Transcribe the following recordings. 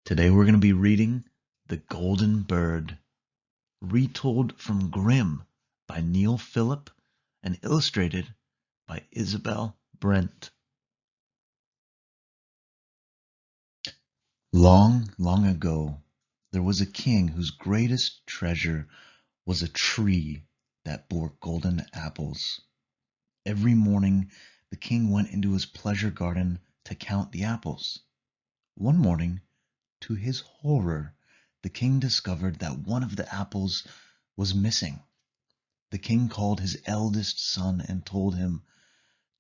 Today we're going to be reading The Golden Bird, retold from Grimm by Neil Phillip and illustrated by Isabel Brent. Long, long ago, there was a king whose greatest treasure was a tree that bore golden apples. Every morning, the king went into his pleasure garden to count the apples. One morning, to his horror, the king discovered that one of the apples was missing. The king called his eldest son and told him,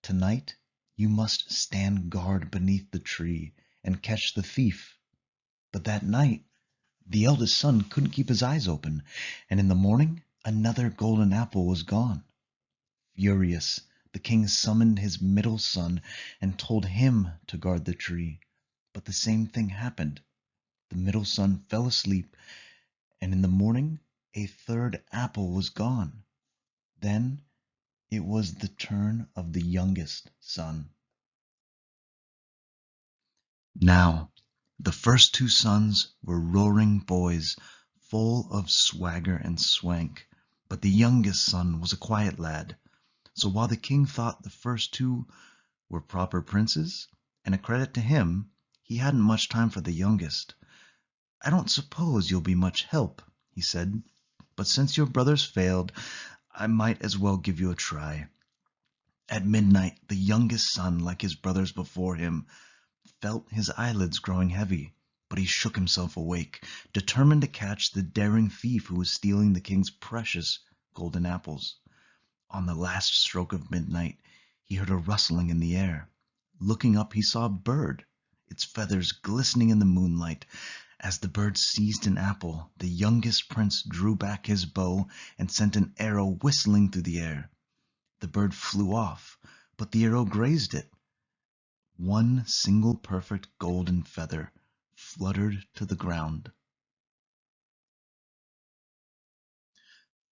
"Tonight you must stand guard beneath the tree and catch the thief." But that night the eldest son couldn't keep his eyes open, and in the morning another golden apple was gone. Furious, the king summoned his middle son and told him to guard the tree. But the same thing happened. The middle son fell asleep, and in the morning a third apple was gone. Then it was the turn of the youngest son. Now, the first two sons were roaring boys, full of swagger and swank, but the youngest son was a quiet lad. So while the king thought the first two were proper princes, and a credit to him, he hadn't much time for the youngest. "I don't suppose you'll be much help," he said, "but since your brothers failed, I might as well give you a try." At midnight the youngest son, like his brothers before him, felt his eyelids growing heavy, but he shook himself awake, determined to catch the daring thief who was stealing the king's precious golden apples. On the last stroke of midnight he heard a rustling in the air. Looking up, he saw a bird, its feathers glistening in the moonlight. As the bird seized an apple, the youngest prince drew back his bow and sent an arrow whistling through the air. The bird flew off, but the arrow grazed it. One single perfect golden feather fluttered to the ground.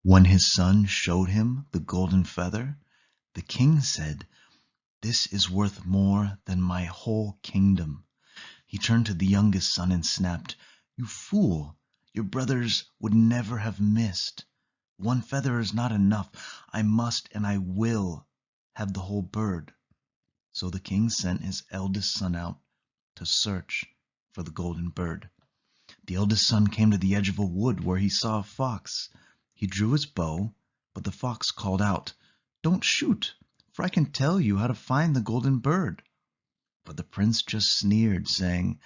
When his son showed him the golden feather, the king said, "This is worth more than my whole kingdom." He turned to the youngest son and snapped, "You fool! Your brothers would never have missed. One feather is not enough. I must and I will have the whole bird." So the king sent his eldest son out to search for the golden bird. The eldest son came to the edge of a wood where he saw a fox. He drew his bow, but the fox called out, "Don't shoot, for I can tell you how to find the golden bird." But the prince just sneered, saying,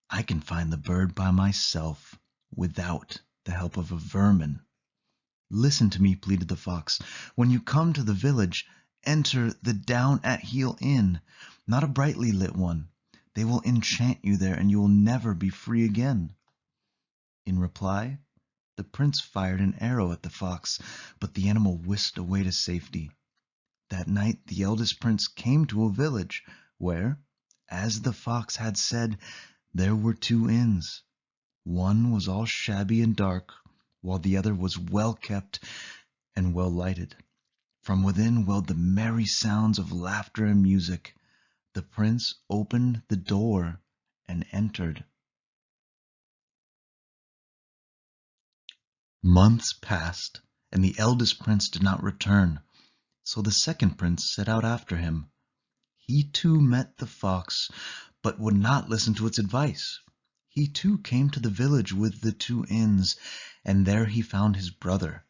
"I can find the bird by myself, without the help of a vermin." "Listen to me," pleaded the fox. "When you come to the village, enter the Down at Heel Inn, not a brightly lit one. They will enchant you there, and you will never be free again." In reply, the prince fired an arrow at the fox, but the animal whisked away to safety. That night the eldest prince came to a village where, as the fox had said, there were two inns. One was all shabby and dark, while the other was well kept and well lighted. From within welled the merry sounds of laughter and music. The prince opened the door and entered. Months passed, and the eldest prince did not return, so the second prince set out after him. He too met the fox, but would not listen to its advice. He too came to the village with the two inns, and there he found his brother.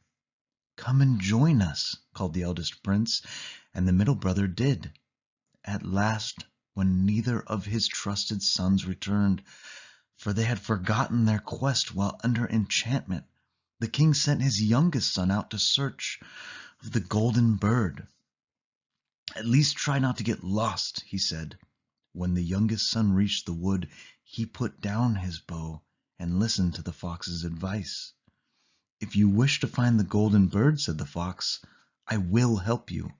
"Come and join us," called the eldest prince, and the middle brother did. At last, when neither of his trusted sons returned, for they had forgotten their quest while under enchantment, the king sent his youngest son out to search for the golden bird. "At least try not to get lost," he said. When the youngest son reached the wood, he put down his bow and listened to the fox's advice. "If you wish to find the golden bird," said the fox, "I will help you.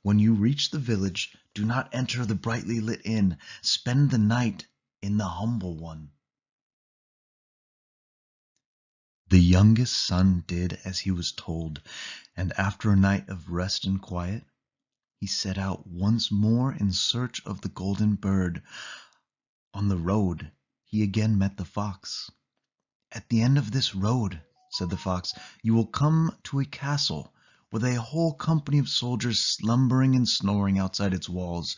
When you reach the village, do not enter the brightly lit inn. Spend the night in the humble one." The youngest son did as he was told, and after a night of rest and quiet, he set out once more in search of the golden bird. On the road he again met the fox. "At the end of this road," said the fox, "you will come to a castle with a whole company of soldiers slumbering and snoring outside its walls.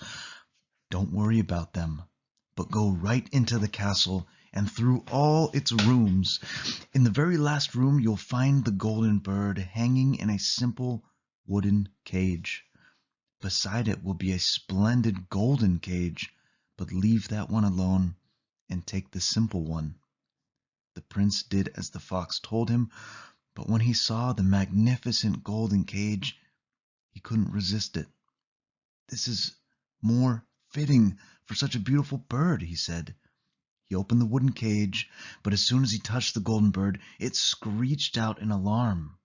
Don't worry about them, but go right into the castle and through all its rooms. In the very last room you'll find the golden bird hanging in a simple wooden cage. Beside it will be a splendid golden cage, but leave that one alone and take the simple one." The prince did as the fox told him, but when he saw the magnificent golden cage, he couldn't resist it. "This is more fitting for such a beautiful bird," he said. He opened the wooden cage, but as soon as he touched the golden bird, it screeched out in alarm.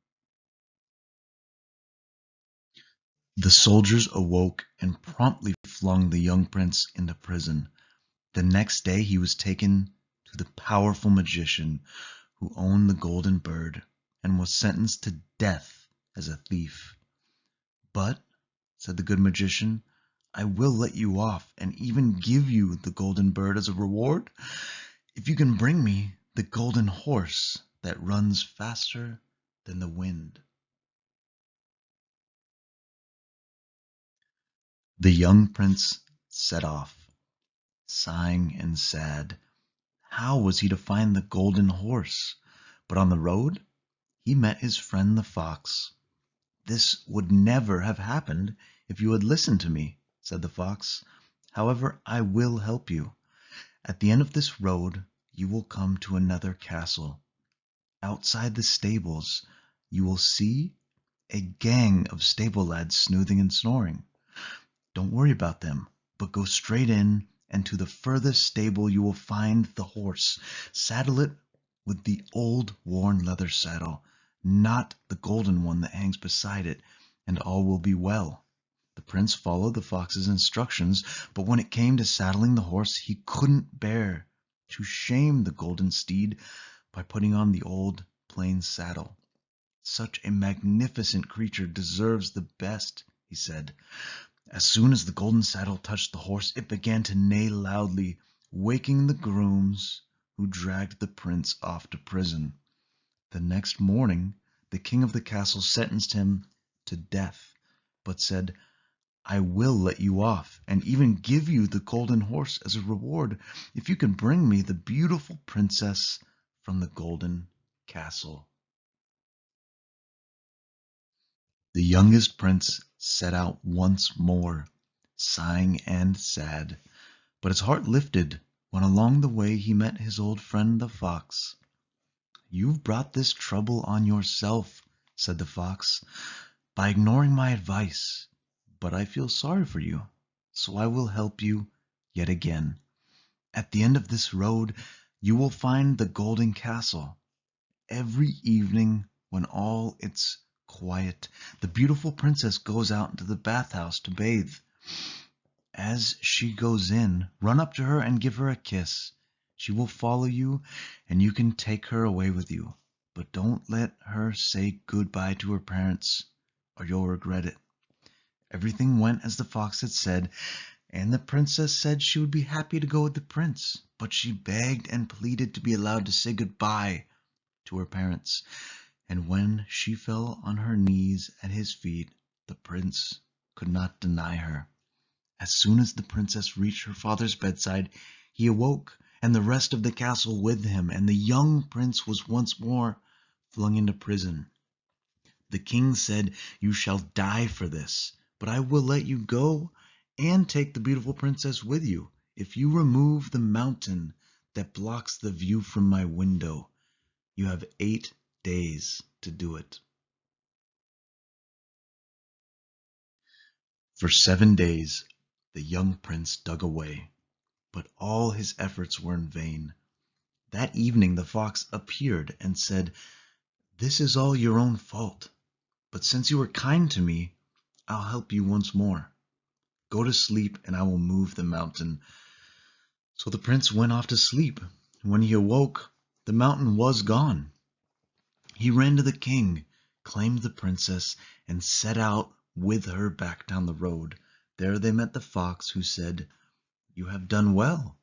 The soldiers awoke and promptly flung the young prince into prison. The next day he was taken to the powerful magician who owned the golden bird and was sentenced to death as a thief. "But," said the good magician, "I will let you off and even give you the golden bird as a reward if you can bring me the golden horse that runs faster than the wind." The young prince set off, sighing and sad. How was he to find the golden horse? But on the road he met his friend the fox. "This would never have happened if you had listened to me," said the fox. "However, I will help you. At the end of this road you will come to another castle. Outside the stables you will see a gang of stable lads snoozing and snoring. Don't worry about them, but go straight in, and to the furthest stable you will find the horse. Saddle it with the old worn leather saddle, not the golden one that hangs beside it, and all will be well." The prince followed the fox's instructions, but when it came to saddling the horse, he couldn't bear to shame the golden steed by putting on the old plain saddle. "Such a magnificent creature deserves the best," he said. As soon as the golden saddle touched the horse, it began to neigh loudly, waking the grooms who dragged the prince off to prison. The next morning the king of the castle sentenced him to death, but said, "I will let you off, and even give you the golden horse as a reward, if you can bring me the beautiful princess from the golden castle." The youngest prince set out once more, sighing and sad, but his heart lifted when along the way he met his old friend the fox. "You've brought this trouble on yourself," said the fox, "by ignoring my advice, but I feel sorry for you, so I will help you yet again. At the end of this road you will find the golden castle. Every evening when all is quiet, the beautiful princess goes out into the bathhouse to bathe. As she goes in, run up to her and give her a kiss. She will follow you, and you can take her away with you. But don't let her say goodbye to her parents, or you'll regret it." Everything went as the fox had said, and the princess said she would be happy to go with the prince, but she begged and pleaded to be allowed to say goodbye to her parents. And when she fell on her knees at his feet, the prince could not deny her. As soon as the princess reached her father's bedside, he awoke, and the rest of the castle with him, and the young prince was once more flung into prison. The king said, "You shall die for this, but I will let you go and take the beautiful princess with you if you remove the mountain that blocks the view from my window. You have 8 days to do it." For 7 days the young prince dug away, but all his efforts were in vain. That evening the fox appeared and said, "This is all your own fault, but since you were kind to me, I'll help you once more. Go to sleep and I will move the mountain." So the prince went off to sleep. When he awoke, the mountain was gone. He ran to the king, claimed the princess, and set out with her back down the road. There they met the fox, who said, "You have done well.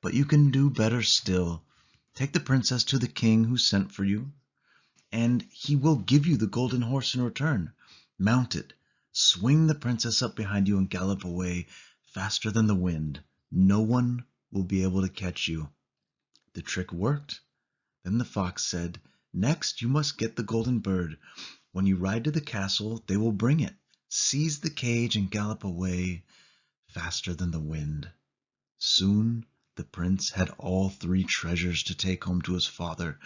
But you can do better still. Take the princess to the king who sent for you, and he will give you the golden horse in return. Mount it, swing the princess up behind you, and gallop away faster than the wind. No one will be able to catch you." The trick worked. Then the fox said, "Next you must get the golden bird. When you ride to the castle, they will bring it. Seize the cage and gallop away faster than the wind." Soon the prince had all three treasures to take home to his father.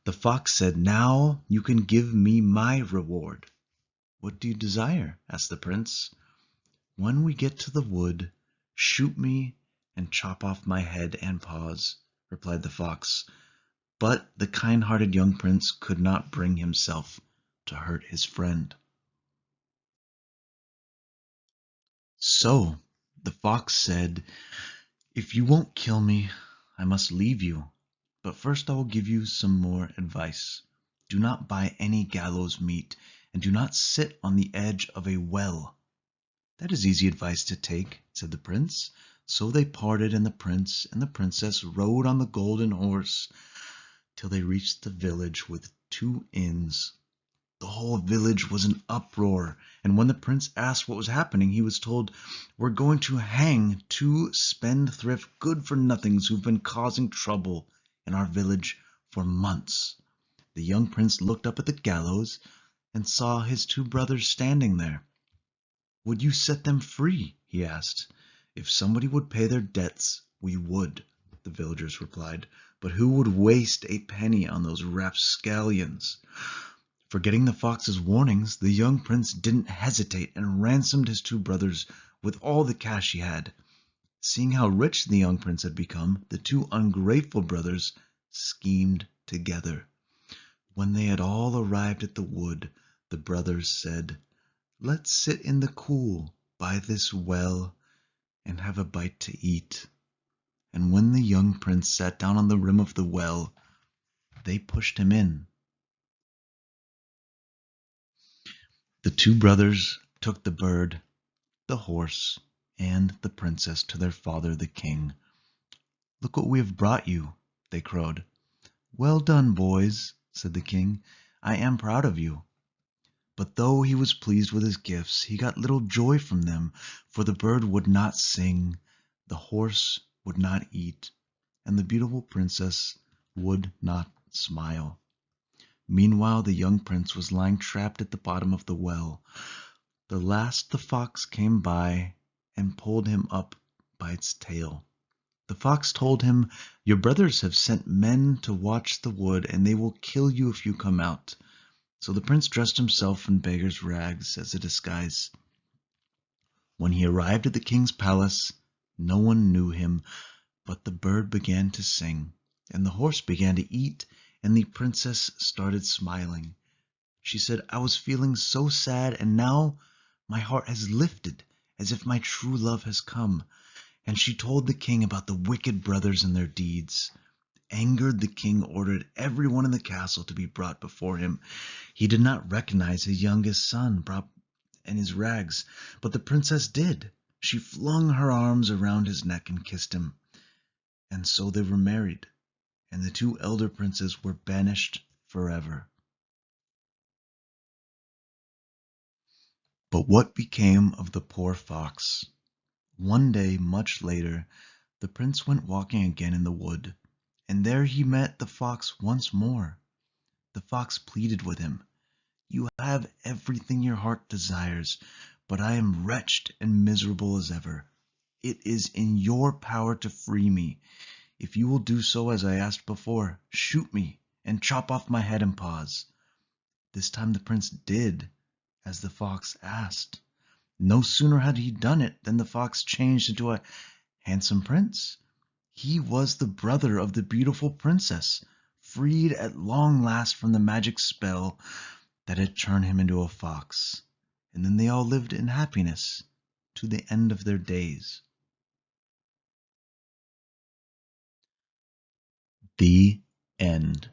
The fox said, "Now you can give me my reward." "What do you desire?" asked the prince. "When we get to the wood, shoot me and chop off my head and paws," replied the fox. But the kind-hearted young prince could not bring himself to hurt his friend. So the fox said, "If you won't kill me, I must leave you. But first I will give you some more advice. Do not buy any gallows meat, and do not sit on the edge of a well." "That is easy advice to take," said the prince. So they parted, and the prince and the princess rode on the golden horse till they reached the village with two inns. The whole village was in uproar, and when the prince asked what was happening, he was told, "We're going to hang two spendthrift good-for-nothings who've been causing trouble in our village for months." The young prince looked up at the gallows and saw his two brothers standing there. "Would you set them free?" he asked. "If somebody would pay their debts, we would," the villagers replied. "But who would waste a penny on those rapscallions?" Forgetting the fox's warnings, the young prince didn't hesitate and ransomed his two brothers with all the cash he had. Seeing how rich the young prince had become, the two ungrateful brothers schemed together. When they had all arrived at the wood, the brothers said, "Let's sit in the cool by this well and have a bite to eat." And when the young prince sat down on the rim of the well, they pushed him in. The two brothers took the bird, the horse, and the princess to their father the king. "Look what we have brought you," they crowed. "Well done, boys," said the king. "I am proud of you." But though he was pleased with his gifts, he got little joy from them, for the bird would not sing, the horse would not eat, and the beautiful princess would not smile. Meanwhile the young prince was lying trapped at the bottom of the well. The last the fox came by and pulled him up by its tail. The fox told him, "Your brothers have sent men to watch the wood, and they will kill you if you come out." So the prince dressed himself in beggar's rags as a disguise. When he arrived at the king's palace, no one knew him, but the bird began to sing, and the horse began to eat, and the princess started smiling. She said, "I was feeling so sad, and now my heart has lifted, as if my true love has come." And she told the king about the wicked brothers and their deeds. Angered, the king ordered everyone in the castle to be brought before him. He did not recognize his youngest son in his rags, but the princess did. She flung her arms around his neck and kissed him. And so they were married, and the two elder princes were banished forever. But what became of the poor fox? One day, much later, the prince went walking again in the wood, and there he met the fox once more. The fox pleaded with him, "You have everything your heart desires, but I am wretched and miserable as ever. It is in your power to free me. If you will do so as I asked before, shoot me and chop off my head and paws." This time the prince did as the fox asked. No sooner had he done it than the fox changed into a handsome prince. He was the brother of the beautiful princess, freed at long last from the magic spell that had turned him into a fox. And then they all lived in happiness to the end of their days. The end.